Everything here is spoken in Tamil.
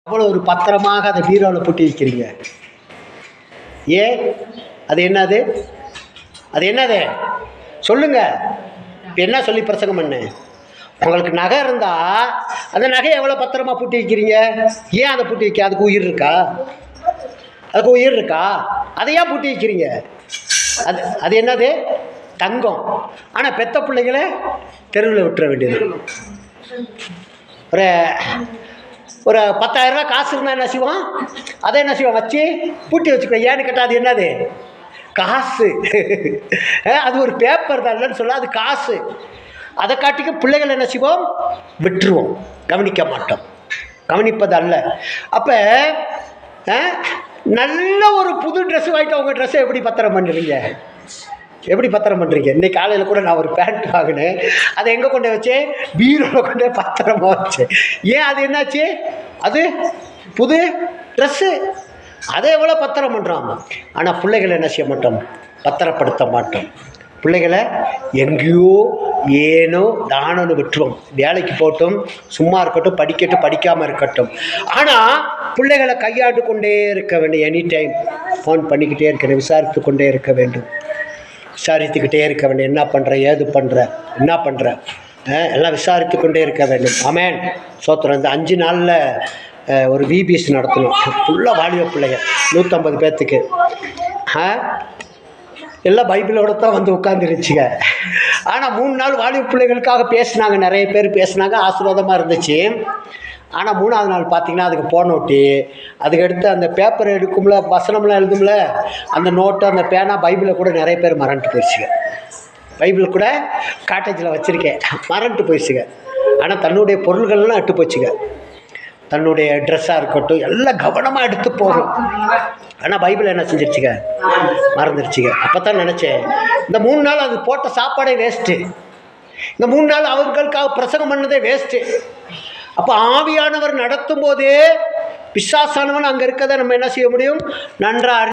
அவ்வளோ ஒரு பத்திரமாக அதை பீரோவில் பூட்டி வைக்கிறீங்க. ஏன்? அது என்னது? அது என்னது சொல்லுங்க. இப்போ என்ன சொல்லி பிரசங்கம் பண்ணு? உங்களுக்கு நகை இருந்தால் அந்த நகையை எவ்வளோ பத்திரமா பூட்டி வைக்கிறீங்க? ஏன் அதை பூட்டி வைக்க? அதுக்கு உயிர் இருக்கா? அதுக்கு உயிர் இருக்கா? அதை ஏன் பூட்டி வைக்கிறீங்க? அது அது என்னது? தங்கம். ஆனால் பெத்த பிள்ளைகளை தெருவில் விட்டுற வேண்டியது. ஒரு ஒரு 10,000 ரூபா காசு இருந்தால் என்ன செய்வோம்? அதை என்ன செய்வோம்? வச்சு பூட்டி வச்சுக்கோ. ஏன்னு கேட்டால் அது என்னது? காசு. அது ஒரு பேப்பர் தான், இல்லைன்னு சொல்ல, அது காசு. அதை காட்டிக்க பிள்ளைகள் என்ன செய்வோம்? விட்டுருவோம், கவனிக்க மாட்டோம். கவனிப்பது அல்ல. அப்போ நல்ல ஒரு புது ட்ரெஸ் வாங்கிட்டு உங்கள் ட்ரெஸ்ஸை எப்படி பத்திரம் பண்ணுறீங்க? எப்படி பத்திரம் பண்ணுறீங்க? இன்னைக்கு காலையில் கூட நான் ஒரு பேண்ட் வாங்கினேன். அதை எங்கே கொண்டு வச்சேன்? பீரோவில் கொண்டு பத்திரமா வச்சேன். ஏன்? அது என்னாச்சு? அது புது ட்ரெஸ்ஸு. அதை எவ்வளோ பத்திரம் பண்ணுறோம். ஆனால் பிள்ளைகளை என்ன செய்ய மாட்டோம்? பத்திரப்படுத்த மாட்டோம். பிள்ளைகளை எங்கேயோ ஏனோ தானோன்னு விட்டுருவோம். வேலைக்கு போட்டும், சும்மா இருக்கட்டும், படிக்கட்டும், படிக்காமல் இருக்கட்டும். ஆனால் பிள்ளைகளை கையாண்டு கொண்டே இருக்க வேண்டும். எனி டைம் ஃபோன் பண்ணிக்கிட்டே இருக்கணும், விசாரித்து கொண்டே இருக்க வேண்டும். விசாரித்துக்கிட்டே இருக்க வேண்டும். என்ன பண்ணுற, ஏது பண்ணுற, என்ன பண்ணுற, எல்லாம் விசாரித்து கொண்டே இருக்க வேண்டும். ஆமேன், சோத்திரம். இந்த 5 நாளில் ஒரு விபிஎஸ் நடத்தணும். ஃபுல்லாக வாலிப பிள்ளைங்க 150 பேர்த்துக்கு. எல்லாம் பைபிளோட தான் வந்து உட்காந்துருச்சுங்க. ஆனால் 3 நாள் வாலிப பிள்ளைகளுக்காக பேசினாங்க. நிறைய பேர் பேசினாங்க, ஆசீர்வாதமாக இருந்துச்சு. ஆனால் 3ஆவது நாள் பார்த்திங்கன்னா அதுக்கு போனோட்டி, அதுக்கடுத்து அந்த பேப்பர் எடுக்கும்ல, வசனம்லாம் எழுதும்ல, அந்த நோட்டு, அந்த பேனா, பைபிளை கூட நிறைய பேர் மறந்துட்டு போயிடுச்சுங்க. பைபிள் கூட காட்டேஜில் வச்சுருக்கேன், மறந்துட்டு போயிடுச்சுங்க. ஆனால் தன்னுடைய பொருள்கள்லாம் எட்டு போச்சுங்க. தன்னுடைய ட்ரெஸ்ஸாக இருக்கட்டும் எல்லாம் கவனமாக எடுத்து போகும். ஆனால் பைபிள் என்ன செஞ்சிருச்சுங்க? மறந்துடுச்சுங்க. அப்போ தான் நினச்சேன், இந்த 3 நாள் அது போட்ட சாப்பாடே வேஸ்ட்டு. இந்த 3 நாள் அவர்களுக்காக பிரசங்கம் பண்ணதே வேஸ்ட்டு. அப்போ ஆவியானவர் நடத்தும் போதே பிசாசானவன் அங்கே இருக்கதை நம்ம என்ன செய்ய முடியும்? நன்றாக